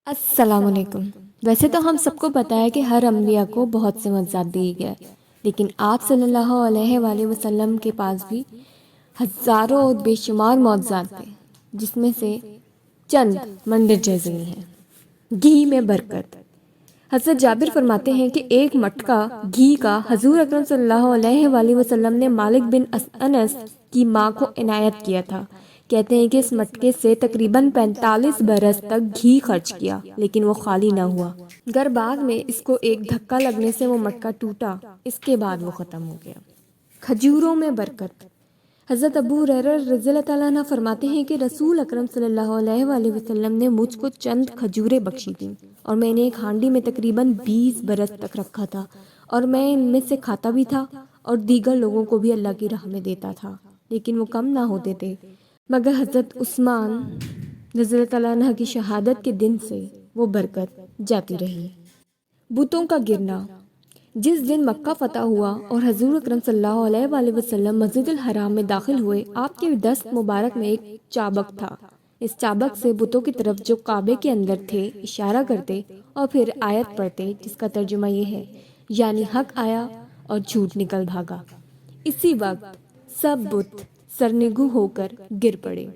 السلام علیکم۔ ویسے تو ہم سب کو پتہ ہے کہ ہر انبیاء کو بہت سے معجزات دیے گئے، لیکن آپ صلی اللہ علیہ وآلہ وسلم کے پاس بھی ہزاروں اور بے شمار معجزات تھے، جس میں سے چند مندرجہ ذیل ہیں۔ گھی میں برکت۔ حضرت جابر فرماتے ہیں کہ ایک مٹکا گھی کا حضور اکرم صلی اللہ علیہ وآلہ وسلم نے مالک بن انس کی ماں کو عنایت کیا تھا۔ کہتے ہیں کہ اس مٹکے سے تقریباً 45 برس تک گھی خرچ کیا، لیکن وہ خالی نہ ہوا۔ گر بعد میں اس کو ایک دھکا لگنے سے وہ مٹکا ٹوٹا، اس کے بعد وہ ختم ہو گیا۔ کھجوروں میں برکت۔ حضرت ابو ہریرہ رضی اللہ تعالیٰ عنہ فرماتے ہیں کہ رسول اکرم صلی اللہ علیہ وآلہ وسلم نے مجھ کو چند کھجوریں بخشی تھیں، اور میں نے ایک ہانڈی میں تقریباً 20 برس تک رکھا تھا، اور میں ان میں سے کھاتا بھی تھا اور دیگر لوگوں کو بھی اللہ کی راہ میں دیتا تھا، لیکن وہ کم نہ ہوتے تھے، مگر حضرت عثمان رضی اللہ تعالیٰ عنہ کی شہادت کے دن سے وہ برکت جاتی رہی۔ بتوں کا گرنا۔ جس دن مکہ فتح ہوا اور حضور اکرم صلی اللہ علیہ وآلہ وسلم مسجد الحرام میں داخل ہوئے، آپ کے دست مبارک میں ایک چابک تھا۔ اس چابک سے بتوں کی طرف جو کعبے کے اندر تھے اشارہ کرتے اور پھر آیت پڑھتے، جس کا ترجمہ یہ ہے، یعنی حق آیا اور جھوٹ نکل بھاگا۔ اسی وقت سب بت سرنگوں ہو کر گر پڑے۔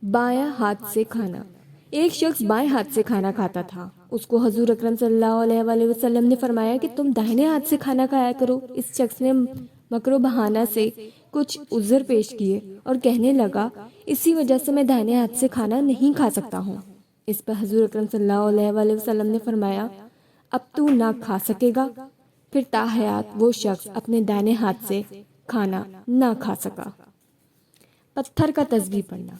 بایاں ہاتھ سے کھانا۔ ایک شخص بائیں ہاتھ سے کھانا کھاتا تھا۔ اس کو حضور اکرم صلی اللہ علیہ وآلہ وسلم نے فرمایا کہ تم داہنے ہاتھ سے کھانا کھایا کرو۔ اس شخص نے مکر و بہانہ سے کچھ عذر پیش کیے اور کہنے لگا، اسی وجہ سے میں داہنے ہاتھ سے کھانا نہیں کھا سکتا ہوں۔ اس پر حضور اکرم صلی اللہ علیہ وآلہ وسلم نے فرمایا، اب تو نہ کھا سکے گا۔ پھر تاحیات وہ شخص اپنے دائیں ہاتھ سے کھانا نہ کھا سکا۔ پتھر کا تسبیح پڑھنا۔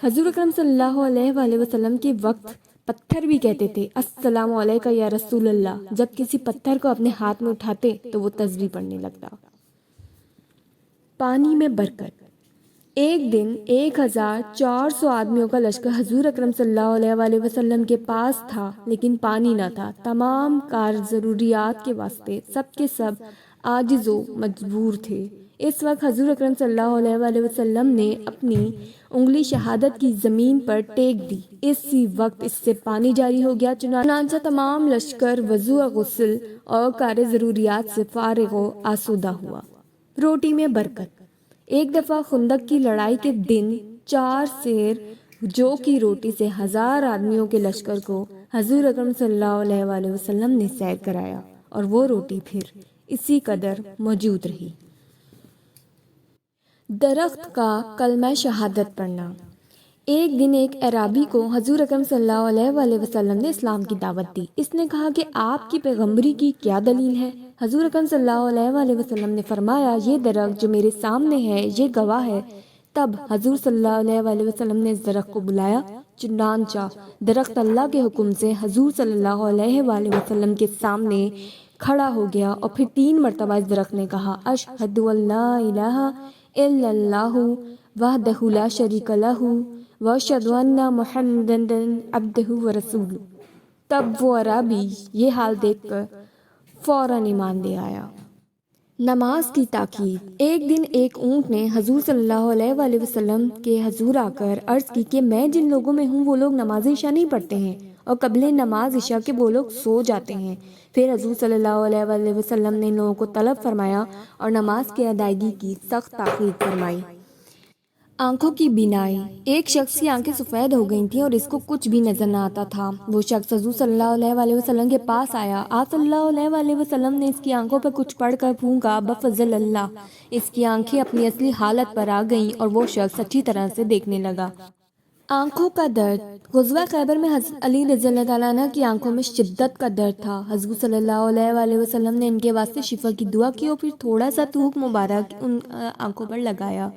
حضور اکرم صلی اللہ علیہ وآلہ وسلم کے وقت پتھر بھی کہتے تھے، السلام علیکہ یا رسول اللہ۔ جب کسی پتھر کو اپنے ہاتھ میں اٹھاتے تو وہ تسبیح پڑھنے لگتا۔ پانی میں برکت۔ ایک دن 1400 آدمیوں کا لشکر حضور اکرم صلی اللہ علیہ وآلہ وسلم کے پاس تھا، لیکن پانی نہ تھا۔ تمام کار ضروریات کے واسطے سب کے سب عاجز و مجبور تھے۔ اس وقت حضور اکرم صلی اللہ علیہ وآلہ وسلم نے اپنی انگلی شہادت کی زمین پر ٹیک دی، اسی وقت اس سے پانی جاری ہو گیا۔ چنانچہ تمام لشکر وضو و غسل اور کار ضروریات سے فارغ و آسودہ ہوا۔ روٹی میں برکت۔ ایک دفعہ خندق کی لڑائی کے دن 4 سیر جو کی روٹی سے 1000 آدمیوں کے لشکر کو حضور اکرم صلی اللہ علیہ وآلہ وسلم نے سیر کرایا، اور وہ روٹی پھر اسی قدر موجود رہی۔ درخت کا کلمہ شہادت پڑھنا۔ ایک دن ایک اعرابی کو حضور اکرم صلی اللہ علیہ وآلہ وسلم نے اسلام کی دعوت دی۔ اس نے کہا کہ آپ کی پیغمبری کی کیا دلیل ہے؟ حضور اکرم صلی اللہ علیہ وآلہ وسلم نے فرمایا، یہ درخت جو میرے سامنے ہے یہ گواہ ہے۔ تب حضور صلی اللہ علیہ وآلہ وسلم نے اس درخت کو بلایا، چنانچہ درخت اللہ کے حکم سے حضور صلی اللہ علیہ وآلہ وسلم کے سامنے کھڑا ہو گیا، اور پھر 3 مرتبہ اس درخت نے کہا، اشہد ان لا الہ الا اللہ وحدہ لا شریک لہ واشہد ان محمدًا عبدہ ورسولہ۔ تب وہ اعرابی یہ حال دیکھ کر فوراً ایمان لے آیا۔ نماز کی تاکید۔ ایک دن ایک اونٹ نے حضور صلی اللہ علیہ وآلہ وسلم کے حضور آ کر عرض کی کہ میں جن لوگوں میں ہوں وہ لوگ نماز عشاء نہیں پڑھتے ہیں، اور قبل نماز عشاء کے وہ لوگ سو جاتے ہیں۔ پھر حضور صلی اللہ علیہ وآلہ وسلم نے ان لوگوں کو طلب فرمایا اور نماز کی ادائیگی کی سخت تاکید فرمائی۔ آنکھوں کی بینائی۔ ایک شخص کی آنکھیں سفید ہو گئی تھیں اور اس کو کچھ بھی نظر نہ آتا تھا۔ وہ شخص حضور صلی اللہ علیہ وآلہ وسلم کے پاس آیا۔ آپ صلی اللہ علیہ وآلہ وسلم نے اس کی آنکھوں پر کچھ پڑھ کر پھونکا، بفضل اللہ اس کی آنکھیں اپنی اصلی حالت پر آ گئیں اور وہ شخص اچھی طرح سے دیکھنے لگا۔ آنکھوں کا درد۔ غزوہ خیبر میں حضرت علی رضی اللہ تعالیٰ عنہ کی آنکھوں میں شدت کا درد تھا۔ حضور صلی اللہ علیہ وآلہ وسلم نے ان کے واسطے شفا کی دعا کی اور پھر تھوڑا سا تھوک مبارک ان آنکھوں پر لگایا۔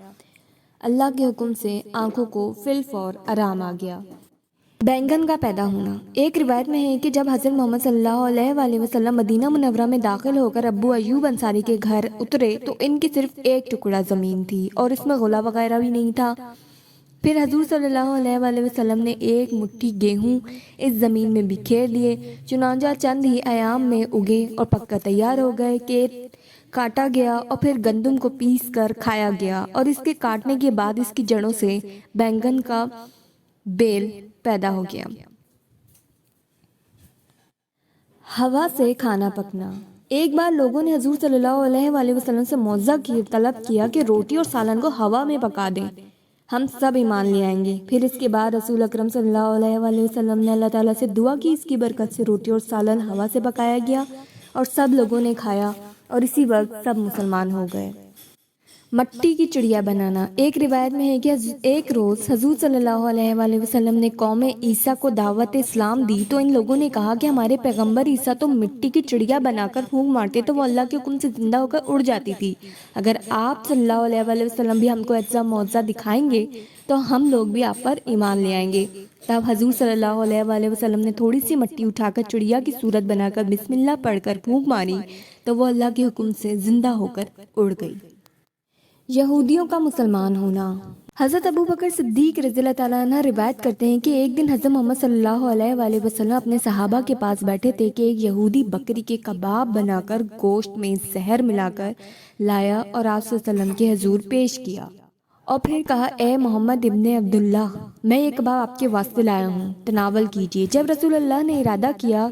اللہ کے حکم سے آنکھوں کو فی الفور آرام آ گیا۔ بینگن کا پیدا ہونا۔ ایک روایت میں ہے کہ جب حضرت محمد صلی اللہ علیہ وآلہ وسلم مدینہ منورہ میں داخل ہو کر ابو ایوب انصاری کے گھر اترے تو ان کی صرف ایک ٹکڑا زمین تھی اور اس میں غلہ وغیرہ بھی نہیں تھا۔ پھر حضور صلی اللہ علیہ وآلہ وسلم نے ایک مٹھی گیہوں اس زمین میں بکھیر دیے، چنانچہ چند ہی ایام میں اگے اور پک کر تیار ہو گئے کہ کاٹا گیا اور پھر گندم کو پیس کر کھایا گیا، اور اس کے کاٹنے کے بعد اس کی جڑوں سے بینگن کا بیل پیدا ہو گیا۔ ہوا سے کھانا پکنا۔ ایک بار لوگوں نے حضور صلی اللہ علیہ وآلہ وسلم سے معجزہ کی طلب کیا کہ روٹی اور سالن کو ہوا میں پکا دیں، ہم سب ایمان لے آئیں گے۔ پھر اس کے بعد رسول اکرم صلی اللہ علیہ وآلہ وسلم نے اللہ تعالیٰ سے دعا کی، اس کی برکت سے روٹی اور سالن ہوا سے پکایا گیا اور سب لوگوں نے کھایا اور اسی وقت سب مسلمان ہو گئے۔ مٹی کی چڑیا بنانا۔ ایک روایت میں ہے کہ ایک روز حضور صلی اللہ علیہ وآلہ وسلم نے قوم عیسیٰ کو دعوت اسلام دی تو ان لوگوں نے کہا کہ ہمارے پیغمبر عیسیٰ تو مٹی کی چڑیا بنا کر پھونک مارتے تو وہ اللہ کے حکم سے زندہ ہو کر اڑ جاتی تھی، اگر آپ صلی اللہ علیہ وآلہ وسلم بھی ہم کو ایسا معجزہ دکھائیں گے تو ہم لوگ بھی آپ پر ایمان لے آئیں گے۔ تب حضور صلی اللہ علیہ وآلہ وسلم نے تھوڑی سی مٹی اٹھا کر چڑیا کی صورت بنا کر بسم اللہ پڑھ کر پھونک ماری تو وہ اللہ کے حکم سے زندہ ہو کر اڑ گئی۔ یہودیوں کا مسلمان ہونا۔ حضرت ابوبکر صدیق رضی اللہ تعالیٰ عنہ روایت کرتے ہیں کہ ایک دن حضرت محمد صلی اللہ علیہ وآلہ وسلم اپنے صحابہ کے پاس بیٹھے تھے کہ ایک یہودی بکری کے کباب بنا کر گوشت میں زہر ملا کر لایا اور آپ صلی اللہ علیہ وسلم کے حضور پیش کیا اور پھر کہا، اے محمد ابن عبداللہ، میں یہ کباب آپ کے واسطے لایا ہوں، تناول کیجیے۔ جب رسول اللہ نے ارادہ کیا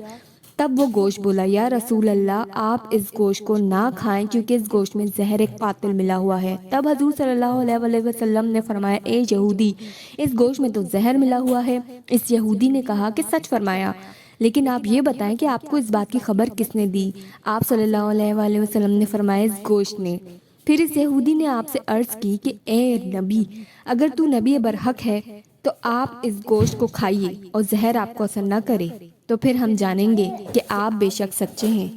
تب وہ گوشت بولا، یا رسول اللہ، آپ اس گوشت کو نہ کھائیں کیونکہ اس گوشت میں زہر ایک قاتل ملا ہوا ہے۔ تب حضور صلی اللہ علیہ وآلہ وسلم نے فرمایا، اے یہودی، اس گوشت میں تو زہر ملا ہوا ہے۔ اس یہودی نے کہا کہ سچ فرمایا، لیکن آپ یہ بتائیں کہ آپ کو اس بات کی خبر کس نے دی؟ آپ صلی اللہ علیہ وآلہ وسلم نے فرمایا، اس گوشت نے۔ پھر اس یہودی نے آپ سے عرض کی کہ اے نبی، اگر تو نبی برحق ہے تو آپ اس گوشت کو کھائیے اور زہر آپ کو اثر نہ کرے، تو پھر ہم جانیں گے کہ آپ بے شک سچے ہیں۔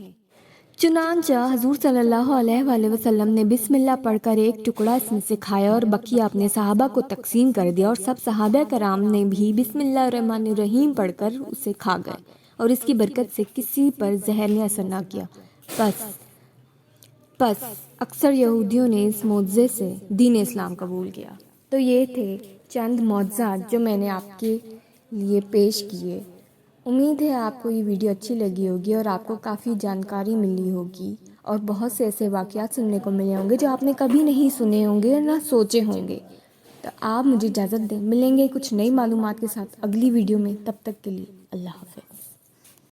چنانچہ حضور صلی اللہ علیہ وآلہ وسلم نے بسم اللہ پڑھ کر ایک ٹکڑا اس میں سے کھایا اور بقیہ اپنے صحابہ کو تقسیم کر دیا، اور سب صحابہ کرام نے بھی بسم اللہ الرحمن الرحیم پڑھ کر اسے کھا گئے اور اس کی برکت سے کسی پر زہر نے اثر نہ کیا۔ پس اکثر یہودیوں نے اس معجزے سے دین اسلام قبول کیا۔ تو یہ تھے چند معجزات جو میں نے آپ کے لیے پیش کیے۔ امید ہے آپ کو یہ ویڈیو اچھی لگی ہوگی اور آپ کو کافی جانکاری ملی ہوگی اور بہت سے ایسے واقعات سننے کو ملے ہوں گے جو آپ نے کبھی نہیں سنے ہوں گے نہ سوچے ہوں گے۔ تو آپ مجھے اجازت دیں، ملیں گے کچھ نئی معلومات کے ساتھ اگلی ویڈیو میں، تب تک کے لیے اللہ حافظ۔